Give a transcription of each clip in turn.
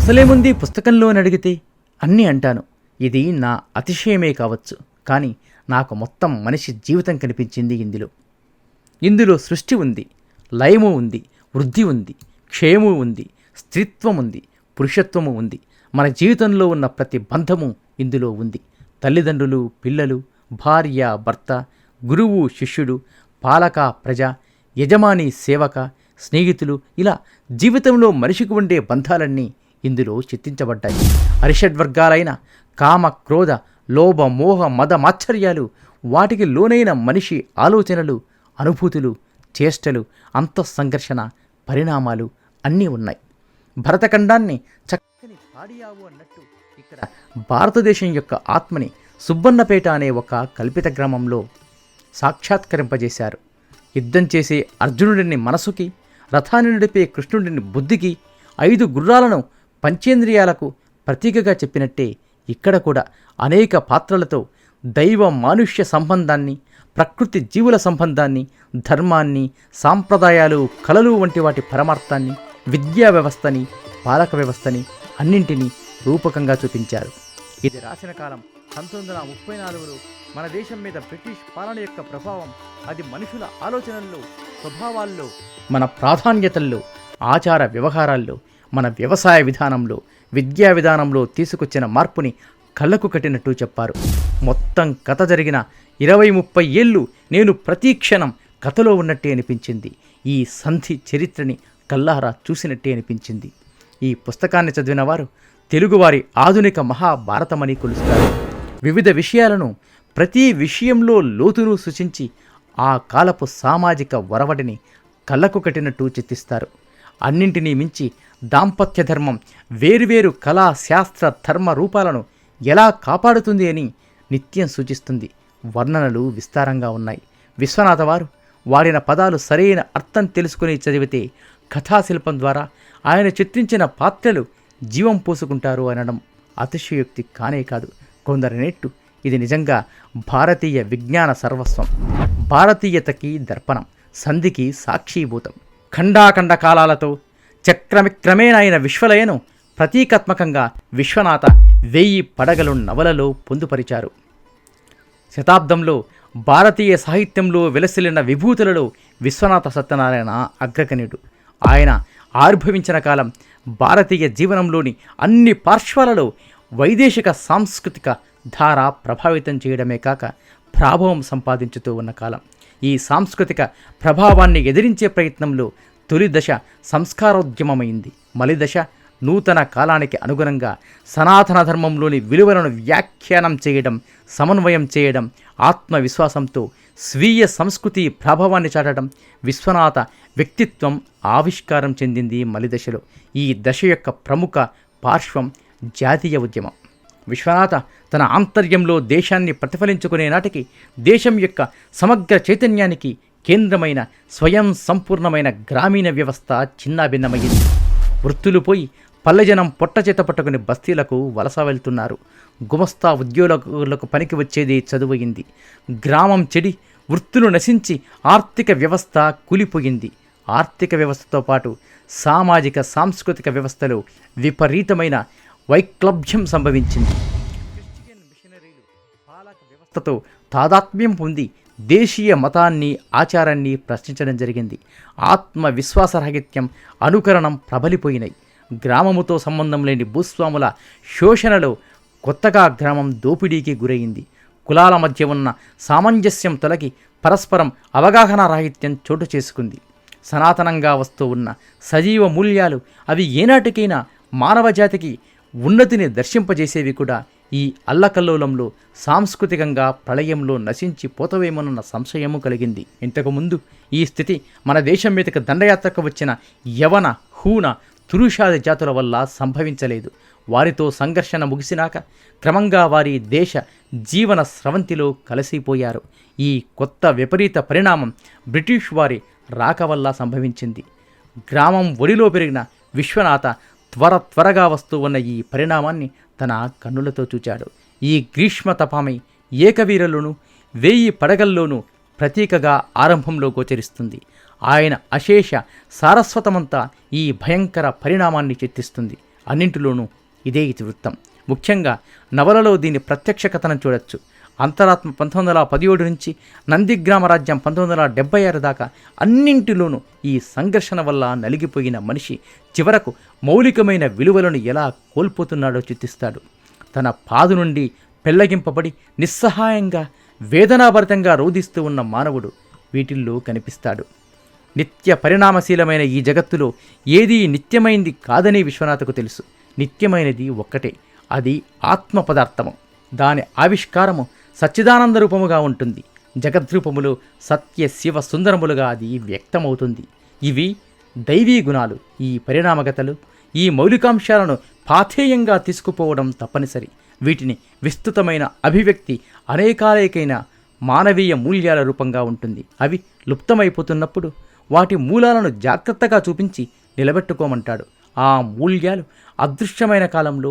అసలేముంది పుస్తకంలోని అడిగితే అన్నీ అంటాను. ఇది నా అతిశయమే కావచ్చు, కానీ నాకు మొత్తం మనిషి జీవితం కనిపించింది ఇందులో సృష్టి ఉంది, లయము ఉంది, వృద్ధి ఉంది, క్షయము ఉంది, స్త్రీత్వం ఉంది, పురుషత్వము ఉంది. మన జీవితంలో ఉన్న ప్రతి బంధము ఇందులో ఉంది. తల్లిదండ్రులు, పిల్లలు, భార్య, భర్త, గురువు, శిష్యుడు, పాలక, ప్రజ, యజమాని, సేవక, స్నేహితులు, ఇలా జీవితంలో మనిషికి ఉండే బంధాలన్నీ ఇందులో చిత్రించబడ్డాయి. అరిషడ్వర్గాలైన కామ, క్రోధ, లోభ, మోహ, మద, మాత్సర్యాలు, వాటికి లోనైన మనిషి ఆలోచనలు, అనుభూతులు, చేష్టలు, అంతఃసంఘర్షణ, పరిణామాలు అన్నీ ఉన్నాయి. భరతఖండాన్ని చక్కని పాడియావు అన్నట్టు ఇక్కడ భారతదేశం యొక్క ఆత్మని సుబ్బన్నపేట అనే ఒక కల్పిత గ్రామంలో సాక్షాత్కరింపజేశారు. యుద్ధం చేసే అర్జునుడిని మనసుకి, రథాన్ని నడిపే కృష్ణుడిని బుద్ధికి, 5 గుర్రాలను పంచేంద్రియాలకు ప్రతీకగా చెప్పినట్టే ఇక్కడ కూడా అనేక పాత్రలతో దైవ మానుష్య సంబంధాన్ని, ప్రకృతి జీవుల సంబంధాన్ని, ధర్మాన్ని, సాంప్రదాయాలు, కళలు వంటి వాటి పరమార్థాన్ని, విద్యా వ్యవస్థని, పాలక వ్యవస్థని అన్నింటినీ రూపకంగా చూపించారు. ఇది రాసిన కాలం 1934లో. మన దేశం మీద బ్రిటిష్ పాలన యొక్క ప్రభావం, అది మనుషుల ఆలోచనల్లో, స్వభావాల్లో, మన ప్రాధాన్యతల్లో, ఆచార వ్యవహారాల్లో, మన వ్యవసాయ విధానంలో, విద్యా విధానంలో తీసుకొచ్చిన మార్పుని కళ్ళకు కట్టినట్టు చెప్పారు. మొత్తం కథ జరిగిన 20-30 ఏళ్ళు నేను ప్రతి క్షణం కథలో ఉన్నట్టే అనిపించింది. ఈ సంధి చరిత్రని కల్లారా చూసినట్టే అనిపించింది. ఈ పుస్తకాన్ని చదివిన వారు తెలుగువారి ఆధునిక మహాభారతమని కొలుస్తారు. వివిధ విషయాలను, ప్రతి విషయంలో లోతును సూచించి ఆ కాలపు సామాజిక వరవడిని కళ్ళకు కట్టినట్టు చిత్రిస్తారు. అన్నింటినీ మించి దాంపత్య ధర్మం వేరువేరు కళా, శాస్త్ర, ధర్మ రూపాలను ఎలా కాపాడుతుంది అని నిత్యం సూచిస్తుంది. వర్ణనలు విస్తారంగా ఉన్నాయి. విశ్వనాథ వారు వాడిన పదాలు సరైన అర్థం తెలుసుకుని చదివితే కథాశిల్పం ద్వారా ఆయన చిత్రించిన పాత్రలు జీవం పోసుకుంటారు అనడం అతిశయోక్తి కానే కాదు. కొందరినెట్టు ఇది నిజంగా భారతీయ విజ్ఞాన సర్వస్వం, భారతీయతకి దర్పణం, సంధికి సాక్షీభూతం. ఖండాఖండ కాలాలతో చక్రమిక్రమేణైన విశ్వలయను ప్రతీకాత్మకంగా విశ్వనాథ 1000 పడగలు నవలలో పొందుపరిచారు. శతాబ్దంలో భారతీయ సాహిత్యంలో వెలసిల్లిన విభూతులలో విశ్వనాథ సత్యనారాయణ అగ్రగణ్యుడు. ఆయన ఆవిర్భవించిన కాలం భారతీయ జీవనంలోని అన్ని పార్శ్వాలలో వైదేశిక సాంస్కృతిక ధార ప్రభావితం చేయడమే కాక ప్రాభవం సంపాదించుతూ ఉన్న కాలం. ఈ సాంస్కృతిక ప్రభావాన్ని ఎదిరించే ప్రయత్నంలో తొలి దశ సంస్కారోద్యమమైంది. మలి దశ నూతన కాలానికి అనుగుణంగా సనాతన ధర్మంలోని విలువలను వ్యాఖ్యానం చేయడం, సమన్వయం చేయడం, ఆత్మవిశ్వాసంతో స్వీయ సంస్కృతి ప్రభావాన్ని చాటడం. విశ్వనాథ వ్యక్తిత్వం ఆవిష్కారం చెందింది మలిదశలో. ఈ దశ యొక్క ప్రముఖ పార్శ్వం జాతీయ ఉద్యమం. విశ్వనాథ తన ఆంతర్యంలో దేశాన్ని ప్రతిఫలించుకునే నాటికి దేశం యొక్క సమగ్ర చైతన్యానికి కేంద్రమైన స్వయం సంపూర్ణమైన గ్రామీణ వ్యవస్థ చిన్నాభిన్నమయ్యింది. వృత్తులు పోయి పల్లెజనం పొట్టచేత పట్టుకుని బస్తీలకు వలస వెళ్తున్నారు. గుమస్తా ఉద్యోగులకు పనికి వచ్చేది చదువయింది. గ్రామం చెడి వృత్తులు నశించి ఆర్థిక వ్యవస్థ కూలిపోయింది. ఆర్థిక వ్యవస్థతో పాటు సామాజిక సాంస్కృతిక వ్యవస్థలో విపరీతమైన వైక్లభ్యం సంభవించింది. క్రిస్టియన్ మిషనరీలు పాలక వ్యవస్థతో తాదాత్మ్యం పొంది దేశీయ మతాన్ని, ఆచారాన్ని ప్రశ్నించడం జరిగింది. ఆత్మవిశ్వాసరాహిత్యం, అనుకరణం ప్రబలిపోయినాయి. గ్రామముతో సంబంధం లేని భూస్వాముల శోషణలో కొత్తగా గ్రామం దోపిడీకి గురైంది. కులాల మధ్య ఉన్న సామంజస్యం తొలగి పరస్పరం అవగాహన రాహిత్యం చోటు చేసుకుంది. సనాతనంగా వస్తూ ఉన్న సజీవ మూల్యాలు, అవి ఏనాటికైనా మానవ జాతికి ఉన్నతిని దర్శింపజేసేవి కూడా ఈ అల్లకల్లోలంలో సాంస్కృతికంగా ప్రళయంలో నశించి పోతవేమోనన్న సంశయము కలిగింది. ఇంతకుముందు ఈ స్థితి మన దేశం మీదకి దండయాత్రకు వచ్చిన యవన, హూన, తురుషాది జాతుల వల్ల సంభవించలేదు. వారితో సంఘర్షణ ముగిసినాక క్రమంగా వారి దేశ జీవన స్రవంతిలో కలిసిపోయారు. ఈ కొత్త విపరీత పరిణామం బ్రిటిష్ వారి రాక వల్ల సంభవించింది. గ్రామం ఒడిలో పెరిగిన విశ్వనాథ త్వరగా వస్తూ ఉన్న ఈ పరిణామాన్ని తన కన్నులతో చూచాడు. ఈ గ్రీష్మ తపామై ఏకవీరలోనూ 1000 పడగల్లోనూ ప్రతీకగా ఆరంభంలో గోచరిస్తుంది. ఆయన అశేష సారస్వతమంతా ఈ భయంకర పరిణామాన్ని చిత్రిస్తుంది. అన్నింటిలోనూ ఇదే ఇతివృత్తం. ముఖ్యంగా నవలలో దీని ప్రత్యక్ష కథనం చూడొచ్చు. అంతరాత్మ 1917 నుంచి నందిగ్రామ రాజ్యం 1976 దాకా అన్నింటిలోనూ ఈ సంఘర్షణ వల్ల నలిగిపోయిన మనిషి చివరకు మౌలికమైన విలువలను ఎలా కోల్పోతున్నాడో చిత్తిస్తాడు. తన పాదు నుండి పెళ్లగింపబడి నిస్సహాయంగా వేదనాభరితంగా రోధిస్తూ ఉన్న మానవుడు వీటిల్లో కనిపిస్తాడు. నిత్య పరిణామశీలమైన ఈ జగత్తులో ఏదీ నిత్యమైంది కాదని విశ్వనాథకు తెలుసు. నిత్యమైనది ఒక్కటే, అది ఆత్మ పదార్థము. దాని ఆవిష్కారము సచ్చిదానంద రూపముగా ఉంటుంది. జగద్రూపములు సత్య శివ సుందరములుగా అది వ్యక్తమవుతుంది. ఇవి దైవీ గుణాలు. ఈ పరిణామగతలు, ఈ మౌలికాంశాలను పాథేయంగా తీసుకుపోవడం తప్పనిసరి. వీటిని విస్తృతమైన అభివ్యక్తి అనేకాలేకైన మానవీయ మూల్యాల రూపంగా ఉంటుంది. అవి లుప్తమైపోతున్నప్పుడు వాటి మూలాలను జాగ్రత్తగా చూపించి నిలబెట్టుకోమంటాడు. ఆ మూల్యాలు అదృశ్యమైన కాలంలో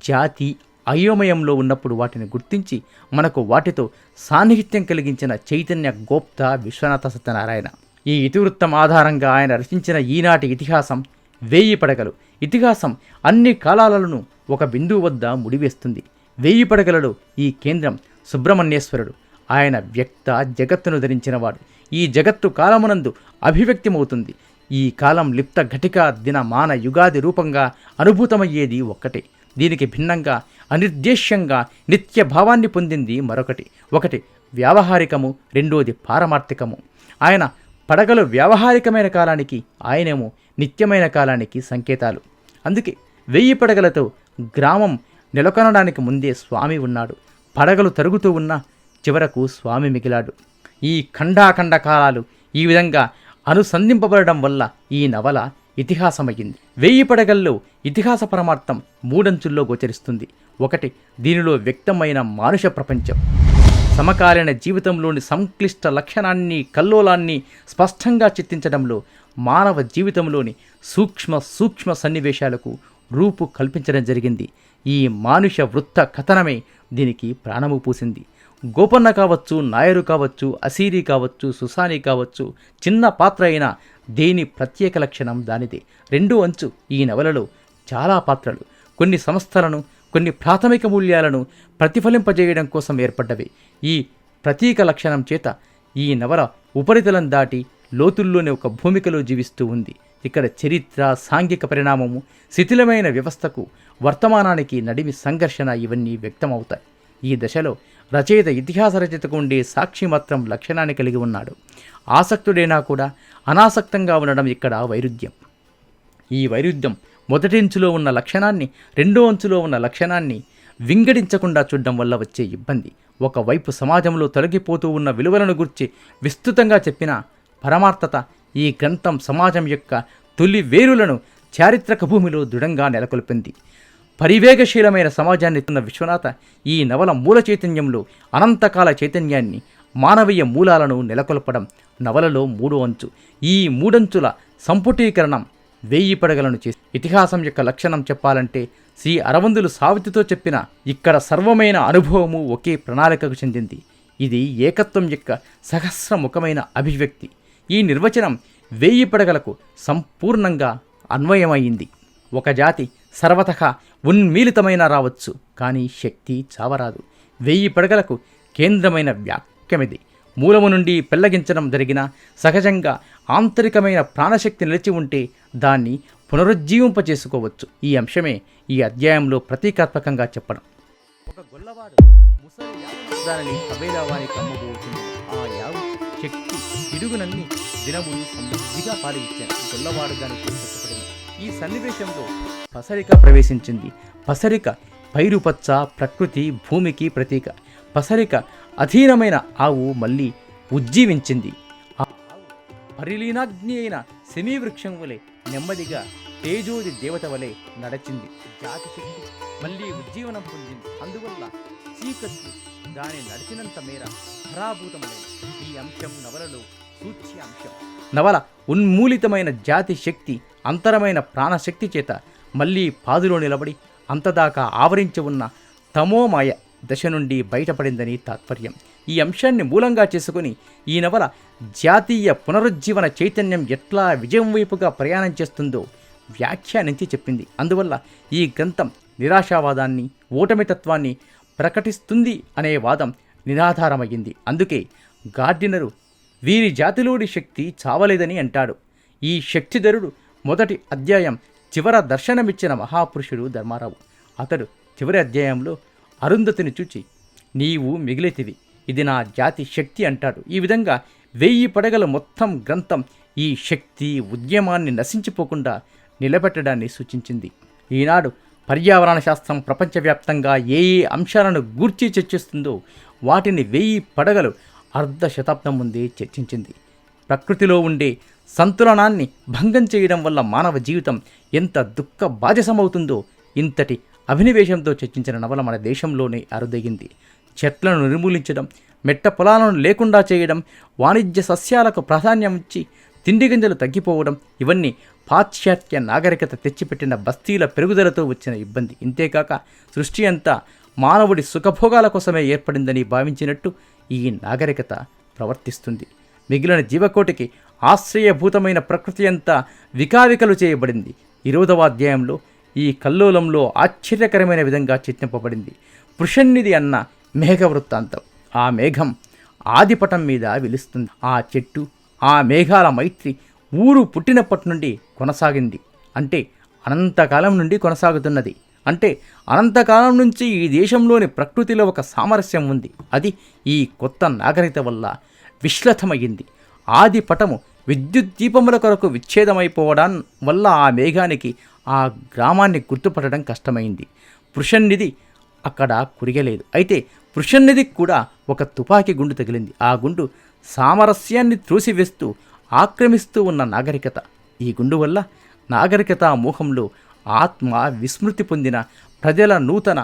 జాతి అయోమయంలో ఉన్నప్పుడు వాటిని గుర్తించి మనకు వాటితో సాన్నిహిత్యం కలిగించిన చైతన్య గోప్త విశ్వనాథ సత్యనారాయణ. ఈ ఇతివృత్తం ఆధారంగా ఆయన రచించిన ఈనాటి ఇతిహాసం 1000 పడగలు. ఇతిహాసం అన్ని కాలాలను ఒక బిందువు వద్ద ముడివేస్తుంది. 1000 పడగలలో ఈ కేంద్రం సుబ్రహ్మణ్యేశ్వరుడు. ఆయన వ్యక్త జగత్తును ధరించినవాడు. ఈ జగత్తు కాలమునందు అభివ్యక్తమవుతుంది. ఈ కాలం లిప్త ఘటిక దిన మాన యుగాది రూపంగా అనుభూతమయ్యేది ఒక్కటే. దీనికి భిన్నంగా అనిర్దేశ్యంగా నిత్య భావాన్ని పొందింది మరొకటి. ఒకటి వ్యావహారికము, రెండోది పారమార్థికము. ఆయన పడగలు వ్యావహారికమైన కాలానికి, ఆయనేమో నిత్యమైన కాలానికి సంకేతాలు. అందుకే 1000 పడగలతో గ్రామం నెలకొనడానికి ముందే స్వామి ఉన్నాడు. పడగలు తరుగుతూ ఉన్నా చివరకు స్వామి మిగిలాడు. ఈ ఖండాఖండ కాలాలు ఈ విధంగా అనుసంధింపబడడం వల్ల ఈ నవల ఇతిహాసమయ్యింది. 1000 పడగల్లో ఇతిహాస పరమార్థం 3 అంచుల్లో గోచరిస్తుంది. ఒకటి, దీనిలో వ్యక్తమైన మానుష ప్రపంచం. సమకాలీన జీవితంలోని సంక్లిష్ట లక్షణాన్ని, కల్లోలాన్ని స్పష్టంగా చిత్రించడంలో మానవ జీవితంలోని సూక్ష్మ సన్నివేశాలకు రూపు కల్పించడం జరిగింది. ఈ మానుష వృత్త కథనమే దీనికి ప్రాణము పూసింది. గోపన్న కావచ్చు, నాయరు కావచ్చు, అసీరి కావచ్చు, సుసాని కావచ్చు, చిన్న పాత్ర అయినా దేని ప్రత్యేక లక్షణం దానిదే. 2 అంచు ఈ నవలలో చాలా పాత్రలు కొన్ని సంస్థలను, కొన్ని ప్రాథమిక మూల్యాలను ప్రతిఫలింపజేయడం కోసం ఏర్పడ్డవి. ఈ ప్రతీక లక్షణం చేత ఈ నవల ఉపరితలం దాటి లోతుల్లోని ఒక భూమికలో జీవిస్తూ ఉంది. ఇక్కడ చరిత్ర, సాంఘిక పరిణామము, శిథిలమైన వ్యవస్థకు, వర్తమానానికి నడిమి సంఘర్షణ ఇవన్నీ వ్యక్తమవుతాయి. ఈ దశలో రచయిత ఇతిహాస రచయితకు ఉండే సాక్షిమాత్రం లక్షణాన్ని కలిగి ఉన్నాడు. ఆసక్తుడైనా కూడా అనాసక్తంగా ఉండడం ఇక్కడ వైరుధ్యం. ఈ వైరుధ్యం మొదటి అంచులో ఉన్న లక్షణాన్ని, 2వ అంచులో ఉన్న లక్షణాన్ని వింగడించకుండా చూడడం వల్ల వచ్చే ఇబ్బంది. ఒకవైపు సమాజంలో తొలగిపోతూ ఉన్న విలువలను గురించి విస్తృతంగా చెప్పిన పరమార్థత ఈ గ్రంథం సమాజం యొక్క తొలి వేరులను చారిత్రక భూమిలో దృఢంగా నెలకొల్పింది. పరివేగశీలమైన సమాజాన్ని తిన్న విశ్వనాథ ఈ నవల మూల చైతన్యంలో అనంతకాల చైతన్యాన్ని, మానవీయ మూలాలను నెలకొల్పడం నవలలో 3వ అంచు. ఈ 3 అంచుల సంపుటీకరణం 1000 పడగలను చేసి ఇతిహాసం యొక్క లక్షణం చెప్పాలంటే శ్రీ అరవిందులు సావిత్రితో చెప్పిన ఇక్కడ సర్వమైన అనుభవము ఒకే ప్రణాళికకు చెందింది. ఇది ఏకత్వం యొక్క సహస్రముఖమైన అభివ్యక్తి. ఈ నిర్వచనం 1000 పడగలకు సంపూర్ణంగా అన్వయమైంది. ఒక జాతి సర్వతః ఉన్మీలితమైన రావచ్చు, కానీ శక్తి చావరాదు. 1000 పడగలకు కేంద్రమైన వాక్యమిది. మూలము నుండి పెళ్లగించడం జరిగిన సహజంగా ఆంతరికమైన ప్రాణశక్తి నిలిచి ఉంటే దాన్ని పునరుజ్జీవింపచేసుకోవచ్చు. ఈ అంశమే ఈ అధ్యాయంలో ప్రతీకాత్మకంగా చెప్పడం. ఒక గొల్లవాడు ముసలి యావు దానిని కబేలావానికి అమ్మబోతుంది. ఆ యావు శక్తి పిడుగునన్ని దినములు సమృద్ధిగా పాలించాను. గొల్లవాడు దాన్ని చెప్పబడింది. ఈ సన్నివేశంలో పసరిక ప్రవేశించింది. పసరిక పైరుపచ్చ, ప్రకృతి, భూమికి ప్రతీక. పసరిక అధీనమైన ఆవు మళ్ళీ ఉజ్జీవించింది. ఆ ఆవు పరిలీనాగ్ని అయిన శమీవృక్షం వలె నెమ్మదిగా తేజోది దేవత వలె నడచింది. జాతి శక్తి మళ్ళీ ఉజ్జీవనం పొందింది. అందువల్ల చీకట్లు దాని నడిచినంత మేర పరాభూతమైంది. ఈ అంశం నవలలో సూచ్య అంశం. నవల ఉన్మూలితమైన జాతి శక్తి అంతరమైన ప్రాణశక్తి చేత మళ్ళీ పాదులో నిలబడి అంతదాకా ఆవరించి ఉన్న తమోమాయ దశ నుండి బయటపడిందని తాత్పర్యం. ఈ అంశాన్ని మూలంగా చేసుకుని ఈ నవల జాతీయ పునరుజ్జీవన చైతన్యం ఎట్లా విజయం వైపుగా ప్రయాణం చేస్తుందో వ్యాఖ్యానించి చెప్పింది. అందువల్ల ఈ గ్రంథం నిరాశావాదాన్ని, ఓటమితత్వాన్ని ప్రకటిస్తుంది అనే వాదం నిరాధారమయ్యింది. అందుకే గార్డినరు వీరి జాతిలోని శక్తి చావలేదని అంటాడు. ఈ శక్తిధరుడు మొదటి అధ్యాయం చివర దర్శనమిచ్చిన మహాపురుషుడు ధర్మారావు. అతడు చివరి అధ్యాయంలో అరుంధతిని చూచి, నీవు మిగిలితివి, ఇది నా జాతి శక్తి అంటాడు. ఈ విధంగా 1000 పడగల మొత్తం గ్రంథం ఈ శక్తి ఉద్యమాన్ని నశించిపోకుండా నిలబెట్టడాన్ని సూచించింది. ఈనాడు పర్యావరణ శాస్త్రం ప్రపంచవ్యాప్తంగా ఏ అంశాలను గూర్చి చర్చిస్తుందో వాటిని 1000 పడగలు అర్ధ శతాబ్దం ముందే చర్చించింది. ప్రకృతిలో ఉండే సంతులనాన్ని భంగం చేయడం వల్ల మానవ జీవితం ఎంత దుఃఖ బాజసమవుతుందో ఇంతటి అభినివేశంతో చర్చించిన నవల మన దేశంలోనే అరుదగింది. చెట్లను నిర్మూలించడం, మెట్ట పొలాలను లేకుండా చేయడం, వాణిజ్య సస్యాలకు ప్రాధాన్యం ఇచ్చి తిండి గింజలు తగ్గిపోవడం, ఇవన్నీ పాశ్చాత్య నాగరికత తెచ్చిపెట్టిన బస్తీల పెరుగుదలతో వచ్చిన ఇబ్బంది. ఇంతేకాక సృష్టి అంతా మానవుడి సుఖభోగాల కోసమే ఏర్పడిందని భావించినట్టు ఈ నాగరికత ప్రవర్తిస్తుంది. మిగిలిన జీవకోటికి ఆశ్రయభూతమైన ప్రకృతి అంతా వికావికలు చేయబడింది. 20వ అధ్యాయంలో ఈ కల్లోలంలో ఆశ్చర్యకరమైన విధంగా చిత్రింపబడింది పురుషన్నిధి అన్న మేఘ వృత్తాంతం. ఆ మేఘం ఆదిపటం మీద విలుస్తుంది. ఆ చెట్టు, ఆ మేఘాల మైత్రి ఊరు పుట్టినప్పటి నుండి కొనసాగింది. అంటే అనంతకాలం నుండి కొనసాగుతున్నది. అంటే అనంతకాలం నుంచి ఈ దేశంలోని ప్రకృతిలో ఒక సామరస్యం ఉంది. అది ఈ కొత్త నాగరికత వల్ల విశ్లథమయ్యింది. ఆది పటము విద్యుత్ దీపముల కొరకు విచ్ఛేదమైపోవడం వల్ల ఆ మేఘానికి ఆ గ్రామాన్ని గుర్తుపట్టడం కష్టమైంది. పురుషన్నిధి అక్కడ కురియలేదు. అయితే పురుషన్నిధికి కూడా ఒక తుపాకీ గుండు తగిలింది. ఆ గుండు సామరస్యాన్ని త్రోసివేస్తూ ఆక్రమిస్తూ ఉన్న నాగరికత. ఈ గుండు వల్ల నాగరికత మోహంలో ఆత్మ విస్మృతి పొందిన ప్రజల నూతన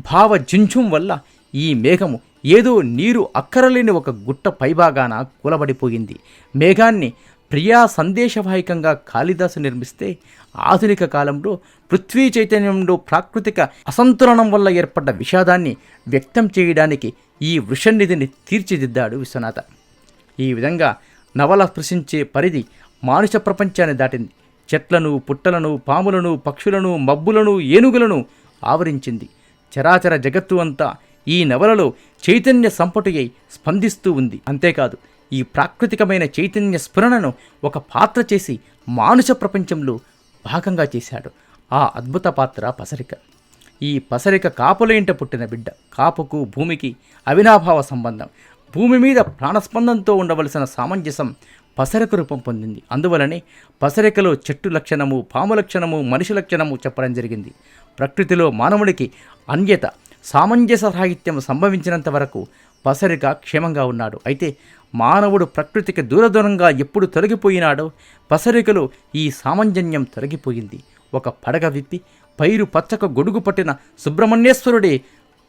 భావజుంఝుం వల్ల ఈ మేఘము ఏదో నీరు అక్కరలేని ఒక గుట్ట పైభాగాన కూలబడిపోయింది. మేఘాన్ని ప్రియా సందేశవాహికంగా కాళిదాసు నిర్మిస్తే ఆధునిక కాలంలో పృథ్వీ చైతన్యంలో ప్రాకృతిక అసంతులనం వల్ల ఏర్పడ్డ విషాదాన్ని వ్యక్తం చేయడానికి ఈ వృషన్నిధిని తీర్చిదిద్దాడు విశ్వనాథ. ఈ విధంగా నవల స్పృశించే పరిధి మానుష ప్రపంచాన్ని దాటింది. చెట్లను, పుట్టలను, పాములను, పక్షులను, మబ్బులను, ఏనుగులను ఆవరించింది. చరాచర జగత్తు అంతా ఈ నవలలో చైతన్య సంపటుయై స్పందిస్తూ ఉంది. అంతేకాదు, ఈ ప్రాకృతికమైన చైతన్య స్ఫురణను ఒక పాత్ర చేసి మానుష ప్రపంచంలో భాగంగా చేశాడు. ఆ అద్భుత పాత్ర పసరిక. ఈ పసరిక కాపుల ఇంట పుట్టిన బిడ్డ. కాపుకు భూమికి అవినాభావ సంబంధం. భూమి మీద ప్రాణస్పందంతో ఉండవలసిన సామంజసం పసరిక రూపం పొందింది. అందువలనే పసరికలో చెట్టు లక్షణము, పాము లక్షణము, మనిషి లక్షణము చెప్పడం జరిగింది. ప్రకృతిలో మానవుడికి అన్యత, సామంజస సాహిత్యం సంభవించినంత వరకు పసరిక క్షేమంగా ఉన్నాడు. అయితే మానవుడు ప్రకృతికి దూరదూరంగా ఎప్పుడు తొలగిపోయినాడో పసరికలో ఈ సామంజన్యం తొలగిపోయింది. ఒక పడగ విప్పి పైరు పచ్చక గొడుగు పట్టిన సుబ్రహ్మణ్యేశ్వరుడే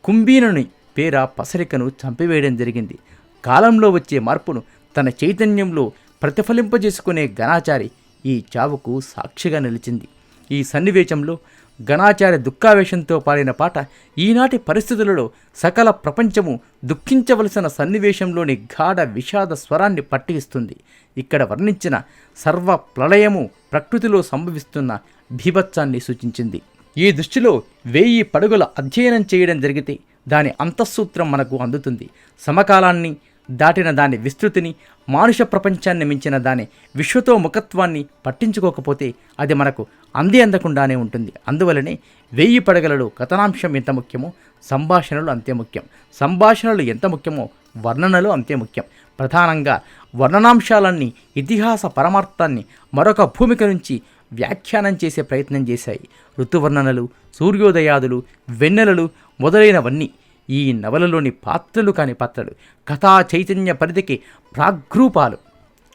కుంభీనుని పేర పసరికను చంపివేయడం జరిగింది. కాలంలో వచ్చే మార్పును తన చైతన్యంలో ప్రతిఫలింపజేసుకునే ఘనాచారి ఈ చావుకు సాక్షిగా నిలిచింది. ఈ సన్నివేశంలో ఘనాచారి దుఃఖావేశంతో పాడిన పాట ఈనాటి పరిస్థితులలో సకల ప్రపంచము దుఃఖించవలసిన సన్నివేశంలోని గాఢ విషాద స్వరాన్ని పట్టిస్తుంది. ఇక్కడ వర్ణించిన సర్వ ప్రళయము ప్రకృతిలో సంభవిస్తున్న భీభత్సాన్ని సూచించింది. ఈ దృష్టిలో 1000 పడుగుల అధ్యయనం చేయడం జరిగితే దాని అంతఃసూత్రం మనకు అందుతుంది. సమకాలాన్ని దాటిన దాని విస్తృతిని, మానుష ప్రపంచాన్ని మించిన దాని విశ్వతోముఖత్వాన్ని పట్టించుకోకపోతే అది మనకు అందకుండానే ఉంటుంది. అందువలనే 1000 పడగలలో కథనాంశం ఎంత ముఖ్యమో సంభాషణలు అంతే ముఖ్యం. సంభాషణలు ఎంత ముఖ్యమో వర్ణనలు అంతే ముఖ్యం. ప్రధానంగా వర్ణనాంశాలన్నీ ఇతిహాస పరమార్థాన్ని మరొక భూమిక నుంచి వ్యాఖ్యానం చేసే ప్రయత్నం చేశాయి. ఋతువర్ణనలు, సూర్యోదయాదులు, వెన్నెలలు మొదలైనవన్నీ ఈ నవలలోని పాత్రలు కాని పాత్రలు. కథా చైతన్య పరిధికి ప్రాగ్రూపాలు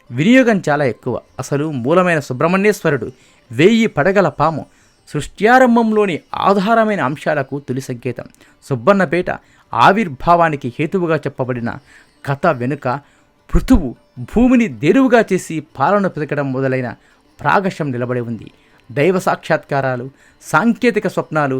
వినియోగం చాలా ఎక్కువ. అసలు మూలమైన సుబ్రహ్మణ్యేశ్వరుడు 1000 పడగల పాము సృష్ట్యారంభంలోని ఆధారమైన అంశాలకు తొలి సంకేతం. సుబ్బన్నపేట ఆవిర్భావానికి హేతువుగా చెప్పబడిన కథ వెనుక పృథువు భూమిని దేరువుగా చేసి పాలన పెతకడం మొదలైన ప్రాగశం నిలబడి ఉంది. దైవ సాక్షాత్కారాలు, సాంకేతిక స్వప్నాలు,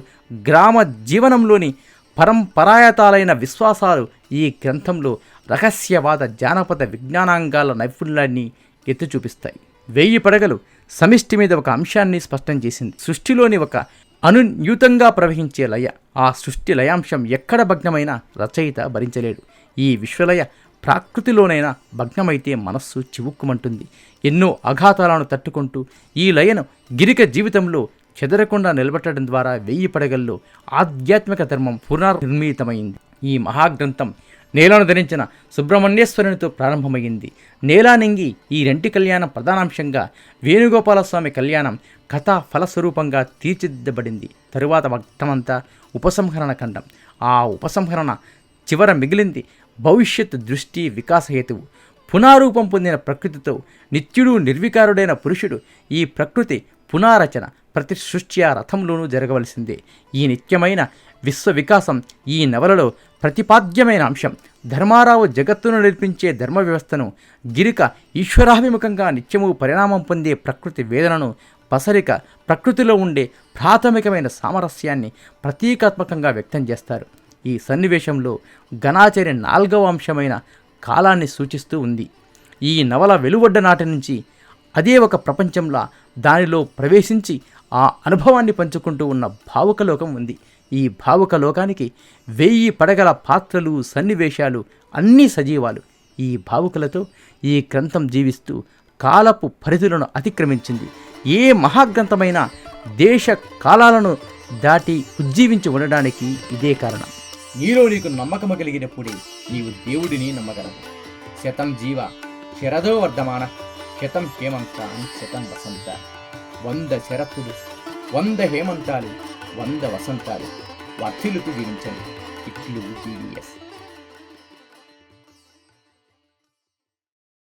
గ్రామ జీవనంలోని పరంపరాయతాలైన విశ్వాసాలు ఈ గ్రంథంలో రహస్యవాద, జానపద విజ్ఞానాంగాల నైపుణ్యాన్ని ఎత్తి చూపిస్తాయి. 1000 పడగలు సమిష్టి మీద ఒక అంశాన్ని స్పష్టం చేసింది. సృష్టిలోని ఒక అనున్యూతంగా ప్రవహించే లయ, ఆ సృష్టి లయాంశం ఎక్కడ భగ్నమైనా రచయిత భరించలేడు. ఈ విశ్వలయ ప్రాకృతిలోనైనా భగ్నమైతే మనస్సు చివుక్కుమంటుంది. ఎన్నో అఘాతాలను తట్టుకుంటూ ఈ లయను గిరిక జీవితంలో చెదరకుండా నిలబెట్టడం ద్వారా 1000 పడగల్లో ఆధ్యాత్మిక ధర్మం పునర్నిర్మితమైంది. ఈ మహాగ్రంథం నేలను ధరించిన సుబ్రహ్మణ్యేశ్వరునితో ప్రారంభమైంది. నేలానింగి ఈ రెంటి కళ్యాణం ప్రధానాంశంగా వేణుగోపాలస్వామి కళ్యాణం కథా ఫలస్వరూపంగా తీర్చిదిద్దబడింది. తరువాత మొత్తమంతా ఉపసంహరణ ఖండం. ఆ ఉపసంహరణ చివర మిగిలింది భవిష్యత్ దృష్టి వికాస హేతువు. పునారూపం పొందిన ప్రకృతితో నిత్యుడు నిర్వికారుడైన పురుషుడు. ఈ ప్రకృతి పునారచన ప్రతి సృష్టి ఆ రథంలోనూ జరగవలసిందే. ఈ నిత్యమైన విశ్వ వికాసం ఈ నవలలో ప్రతిపాద్యమైన అంశం. ధర్మారావు జగత్తును నిర్మించే ధర్మ వ్యవస్థను, గిరిక ఈశ్వరాభిముఖంగా నిత్యము పరిణామం పొందే ప్రకృతి వేదనను, పసరిక ప్రకృతిలో ఉండే ప్రాథమికమైన సామరస్యాన్ని ప్రతీకాత్మకంగా వ్యక్తం చేస్తారు. ఈ సన్నివేశంలో ఘనాచర్య 4వ అంశమైన కాలాన్ని సూచిస్తూ ఉంది. ఈ నవల వెలువడ్డ నాటి నుంచి అదే ఒక ప్రపంచంలా దానిలో ప్రవేశించి ఆ అనుభవాన్ని పంచుకుంటూ ఉన్న భావుకలోకం ఉంది. ఈ భావుక లోకానికి 1000 పడగల పాత్రలు, సన్నివేశాలు అన్నీ సజీవాలు. ఈ భావుకలతో ఈ గ్రంథం జీవిస్తూ కాలపు పరిధులను అతిక్రమించింది. ఏ మహాగ్రంథమైనా దేశ కాలాలను దాటి ఉజ్జీవించి ఉండడానికి ఇదే కారణం. నీలో నీకు నమ్మకము కలిగినప్పుడే నీవు దేవుడిని నమ్మగలవు. శతం జీవ శరదో వర్ధమాన, శతం హేమంతాన్ శతం వసంత. 100 శరత్తులు, 100 హేమంతాలు, 100 వసంతాలు వర్ధిల్లుతూ జీవించండి. ఇట్లు జీవిఎస్.